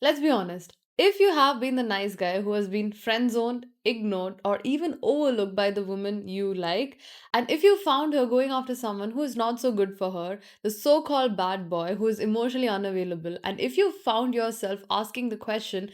Let's be honest. If you have been the nice guy who has been friend zoned, ignored, or even overlooked by the woman you like, and if you found her going after someone who is not so good for her, the so called bad boy who is emotionally unavailable, and if you found yourself asking the question,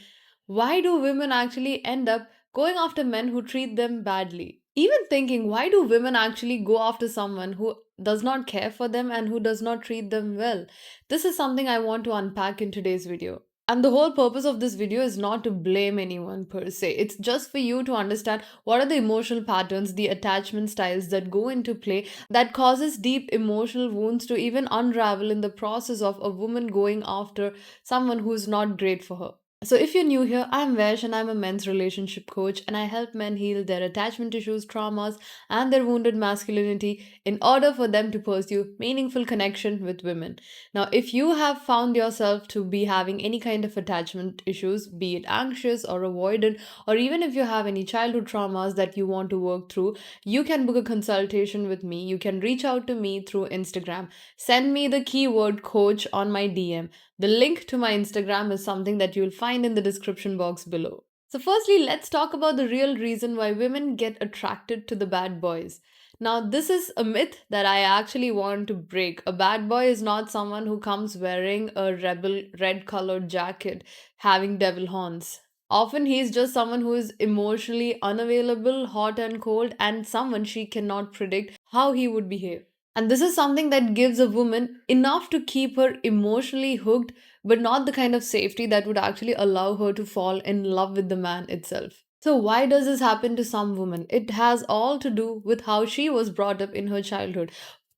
why do women actually end up going after men who treat them badly? Even thinking, why do women actually go after someone who does not care for them and who does not treat them well? This is something I want to unpack in today's video. And the whole purpose of this video is not to blame anyone per se. It's just for you to understand what are the emotional patterns, the attachment styles that go into play that causes deep emotional wounds to even unravel in the process of a woman going after someone who's not great for her. So, if you're new here, I'm Vesh and I'm a men's relationship coach, and I help men heal their attachment issues, traumas, and their wounded masculinity in order for them to pursue meaningful connection with women. Now, if you have found yourself to be having any kind of attachment issues, be it anxious or avoidant, or even if you have any childhood traumas that you want to work through, you can book a consultation with me. You can reach out to me through Instagram. Send me the keyword coach on my DM. The link to my Instagram is something that you'll find in the description box below. So, firstly, let's talk about the real reason why women get attracted to the bad boys. Now, this is a myth that I actually want to break. A bad boy is not someone who comes wearing a rebel red colored jacket having devil horns. Often, he's just someone who is emotionally unavailable, hot and cold, and someone she cannot predict how he would behave. And this is something that gives a woman enough to keep her emotionally hooked, but not the kind of safety that would actually allow her to fall in love with the man itself. So, why does this happen to some women? It has all to do with how she was brought up in her childhood.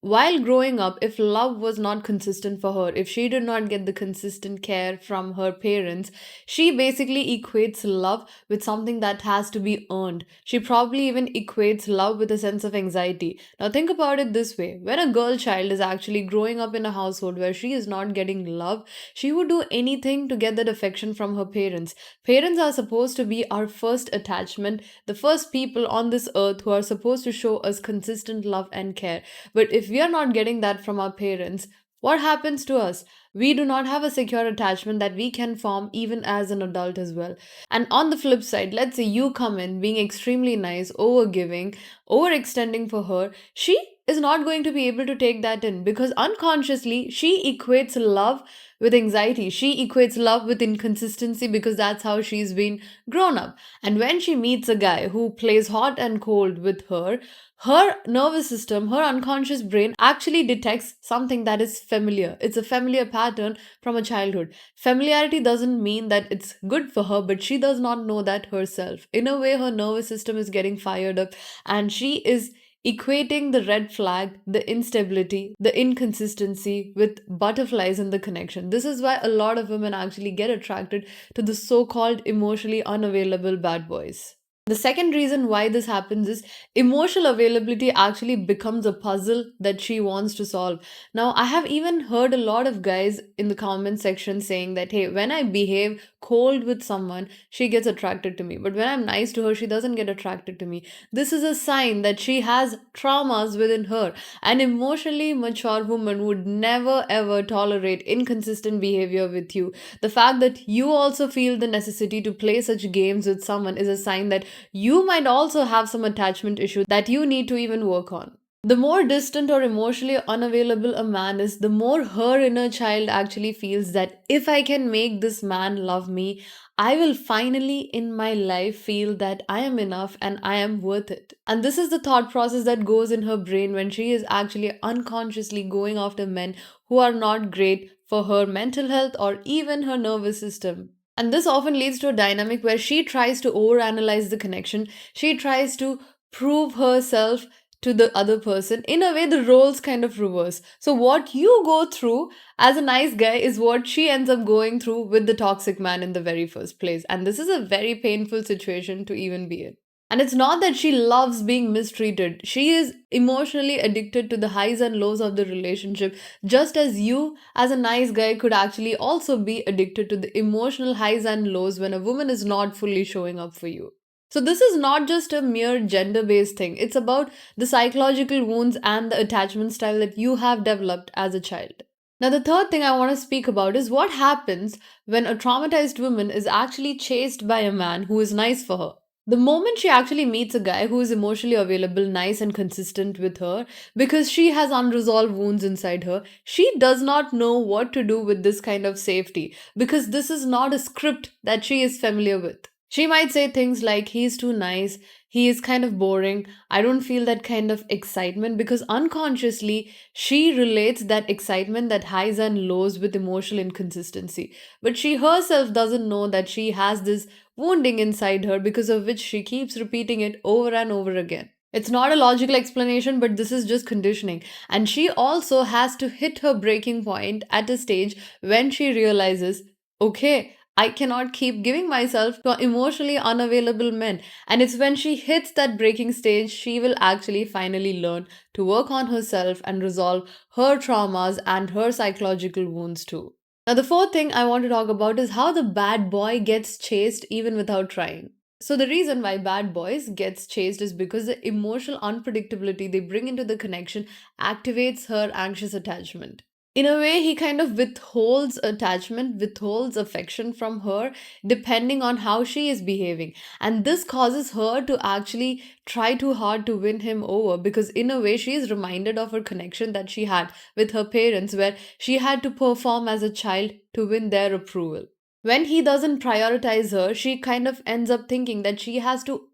While growing up, if love was not consistent for her, if she did not get the consistent care from her parents, she basically equates love with something that has to be earned. She probably even equates love with a sense of anxiety. Now, think about it this way: when a girl child is actually growing up in a household where she is not getting love, she would do anything to get that affection from her parents. Parents are supposed to be our first attachment, the first people on this earth who are supposed to show us consistent love and care. But if we are not getting that from our parents, what happens to us? We do not have a secure attachment that we can form even as an adult as well. And on the flip side, let's say you come in being extremely nice, over giving, overextending for her, she is not going to be able to take that in because unconsciously she equates love with anxiety. She equates love with inconsistency because that's how she's been grown up. And when she meets a guy who plays hot and cold with her, her nervous system, her unconscious brain actually detects something that is familiar. It's a familiar pattern from a childhood. Familiarity doesn't mean that it's good for her, but she does not know that herself. In a way, her nervous system is getting fired up and she is equating the red flag, the instability, the inconsistency with butterflies in the connection. This is why a lot of women actually get attracted to the so called emotionally unavailable bad boys. The second reason why this happens is emotional availability actually becomes a puzzle that she wants to solve. Now, I have even heard a lot of guys in the comment section saying that, hey, when I behave cold with someone, she gets attracted to me. But when I'm nice to her, she doesn't get attracted to me. This is a sign that she has traumas within her. An emotionally mature woman would never ever tolerate inconsistent behavior with you. The fact that you also feel the necessity to play such games with someone is a sign that you might also have some attachment issue that you need to even work on. The more distant or emotionally unavailable a man is, the more her inner child actually feels that if I can make this man love me, I will finally in my life feel that I am enough and I am worth it. And this is the thought process that goes in her brain when she is actually unconsciously going after men who are not great for her mental health or even her nervous system. And this often leads to a dynamic where she tries to overanalyze the connection. She tries to prove herself to the other person. In a way, the roles kind of reverse. So, what you go through as a nice guy is what she ends up going through with the toxic man in the very first place. And this is a very painful situation to even be in. And it's not that she loves being mistreated. She is emotionally addicted to the highs and lows of the relationship, just as you, as a nice guy, could actually also be addicted to the emotional highs and lows when a woman is not fully showing up for you. So, this is not just a mere gender based thing, it's about the psychological wounds and the attachment style that you have developed as a child. Now, the third thing I want to speak about is what happens when a traumatized woman is actually chased by a man who is nice for her. The moment she actually meets a guy who is emotionally available, nice, and consistent with her, because she has unresolved wounds inside her, she does not know what to do with this kind of safety because this is not a script that she is familiar with. She might say things like, he's too nice, he is kind of boring, I don't feel that kind of excitement, because unconsciously she relates that excitement, that highs and lows, with emotional inconsistency. But she herself doesn't know that she has this wounding inside her because of which she keeps repeating it over and over again. It's not a logical explanation, but this is just conditioning. And she also has to hit her breaking point at a stage when she realizes, okay, I cannot keep giving myself to emotionally unavailable men. And it's when she hits that breaking stage, she will actually finally learn to work on herself and resolve her traumas and her psychological wounds too. Now, the fourth thing I want to talk about is how the bad boy gets chased even without trying. So the reason why bad boys gets chased is because the emotional unpredictability they bring into the connection activates her anxious attachment. In a way, he kind of withholds attachment, withholds affection from her depending on how she is behaving. And this causes her to actually try too hard to win him over because, in a way, she is reminded of her connection that she had with her parents, where she had to perform as a child to win their approval. When he doesn't prioritize her, she kind of ends up thinking that she has to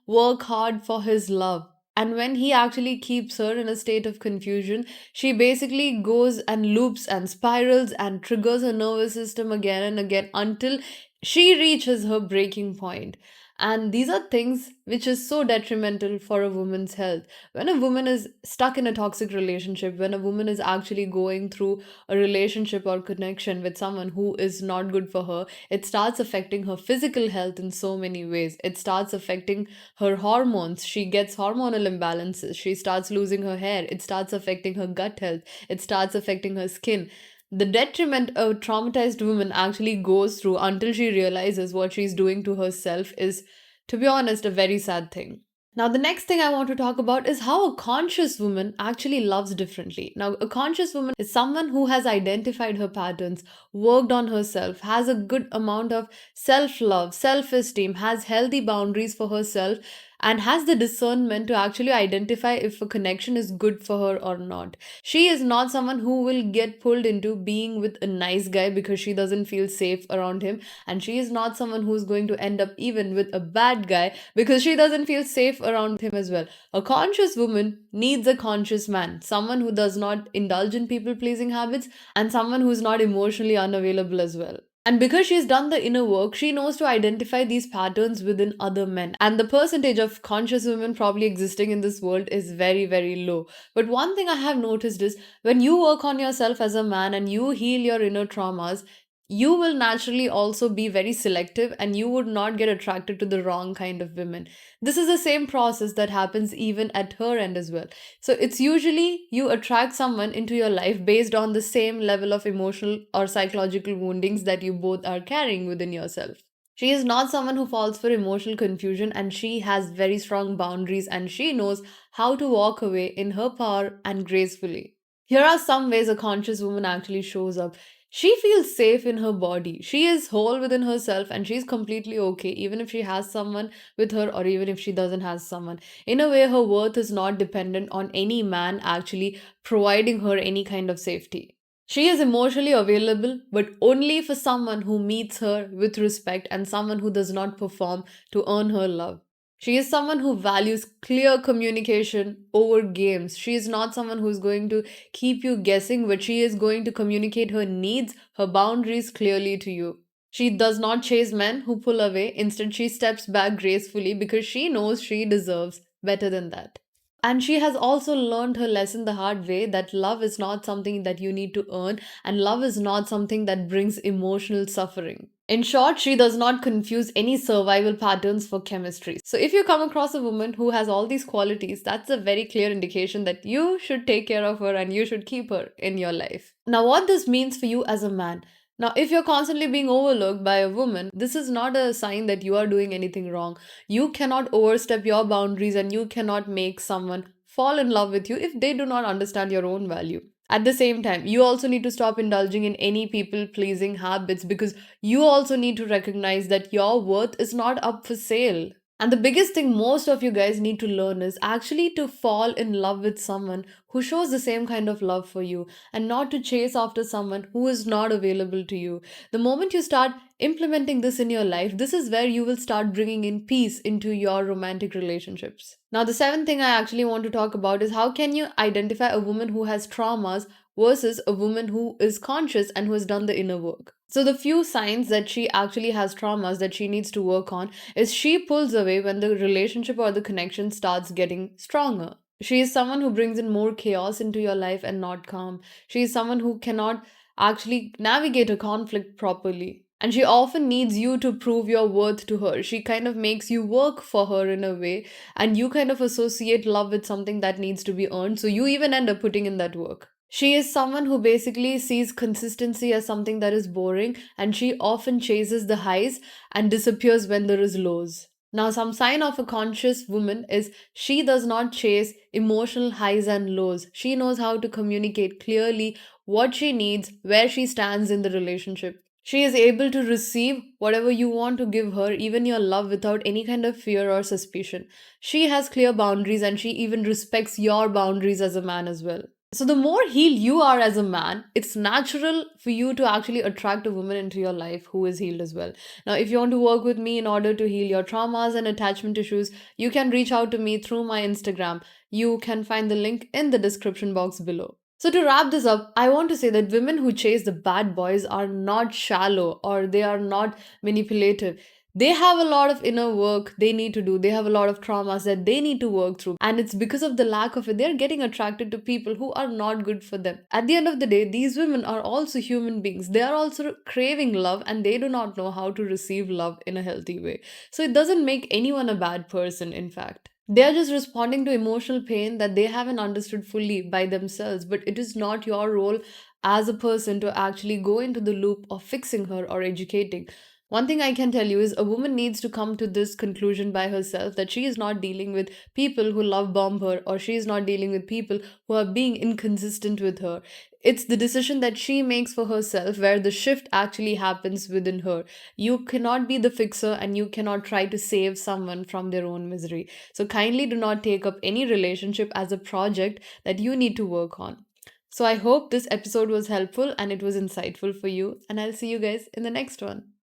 work hard for his love. And when he actually keeps her in a state of confusion, she basically goes and loops and spirals and triggers her nervous system again and again until she reaches her breaking point. And these are things which is so detrimental for a woman's health. When a woman is stuck in a toxic relationship, when a woman is actually going through a relationship or connection with someone who is not good for her, it starts affecting her physical health in so many ways. It starts affecting her hormones. She gets hormonal imbalances. She starts losing her hair. It starts affecting her gut health. It starts affecting her skin. The detriment a traumatized woman actually goes through until she realizes what she's doing to herself is, to be honest, a very sad thing. Now, the next thing I want to talk about is how a conscious woman actually loves differently. Now, a conscious woman is someone who has identified her patterns, worked on herself, has a good amount of self love, self esteem, has healthy boundaries for herself, and has the discernment to actually identify if a connection is good for her or not. She is not someone who will get pulled into being with a nice guy because she doesn't feel safe around him, and she is not someone who's going to end up even with a bad guy because she doesn't feel safe around him as well. A conscious woman needs a conscious man, someone who does not indulge in people pleasing habits, and someone who's not emotionally unavailable as well. And because she's done the inner work, she knows to identify these patterns within other men. And the percentage of conscious women probably existing in this world is very, very low. But one thing I have noticed is when you work on yourself as a man and you heal your inner traumas, you will naturally also be very selective and you would not get attracted to the wrong kind of women. This is the same process that happens even at her end as well. So it's usually you attract someone into your life based on the same level of emotional or psychological woundings that you both are carrying within yourself. She is not someone who falls for emotional confusion, and she has very strong boundaries and she knows how to walk away in her power and gracefully. Here are some ways a conscious woman actually shows up. She feels safe in her body. She is whole within herself and she's completely okay, even if she has someone with her or even if she doesn't have someone. In a way, her worth is not dependent on any man actually providing her any kind of safety. She is emotionally available, but only for someone who meets her with respect and someone who does not perform to earn her love. She is someone who values clear communication over games. She is not someone who's going to keep you guessing, but she is going to communicate her needs, her boundaries clearly to you. She does not chase men who pull away. Instead, she steps back gracefully because she knows she deserves better than that. And she has also learned her lesson the hard way that love is not something that you need to earn, and love is not something that brings emotional suffering. In short, she does not confuse any survival patterns for chemistry. So, if you come across a woman who has all these qualities, that's a very clear indication that you should take care of her and you should keep her in your life. Now, what this means for you as a man. Now, if you're constantly being overlooked by a woman, this is not a sign that you are doing anything wrong. You cannot overstep your boundaries and you cannot make someone fall in love with you if they do not understand your own value. At the same time, you also need to stop indulging in any people pleasing habits, because you also need to recognize that your worth is not up for sale. And the biggest thing most of you guys need to learn is actually to fall in love with someone who shows the same kind of love for you, and not to chase after someone who is not available to you. The moment you start implementing this in your life, this is where you will start bringing in peace into your romantic relationships. Now, the seventh thing I actually want to talk about is how can you identify a woman who has traumas versus a woman who is conscious and who has done the inner work. So, the few signs that she actually has traumas that she needs to work on is she pulls away when the relationship or the connection starts getting stronger. She is someone who brings in more chaos into your life and not calm. She is someone who cannot actually navigate a conflict properly. And she often needs you to prove your worth to her. She kind of makes you work for her in a way, and you kind of associate love with something that needs to be earned. So you even end up putting in that work. She is someone who basically sees consistency as something that is boring, and she often chases the highs and disappears when there is lows. Now, some sign of a conscious woman is she does not chase emotional highs and lows. She knows how to communicate clearly what she needs, where she stands in the relationship. She is able to receive whatever you want to give her, even your love, without any kind of fear or suspicion. She has clear boundaries, and she even respects your boundaries as a man as well. So, the more healed you are as a man, it's natural for you to actually attract a woman into your life who is healed as well. Now, if you want to work with me in order to heal your traumas and attachment issues, you can reach out to me through my Instagram. You can find the link in the description box below. So, to wrap this up, I want to say that women who chase the bad boys are not shallow or they are not manipulative. They have a lot of inner work they need to do. They have a lot of traumas that they need to work through. And it's because of the lack of it, they're getting attracted to people who are not good for them. At the end of the day, these women are also human beings. They are also craving love, and they do not know how to receive love in a healthy way. So it doesn't make anyone a bad person, in fact. They are just responding to emotional pain that they haven't understood fully by themselves, but it is not your role as a person to actually go into the loop of fixing her or educating. One thing I can tell you is a woman needs to come to this conclusion by herself, that she is not dealing with people who love bomb her, or she is not dealing with people who are being inconsistent with her. It's the decision that she makes for herself where the shift actually happens within her. You cannot be the fixer, and you cannot try to save someone from their own misery. So kindly do not take up any relationship as a project that you need to work on. So I hope this episode was helpful and it was insightful for you, and I'll see you guys in the next one.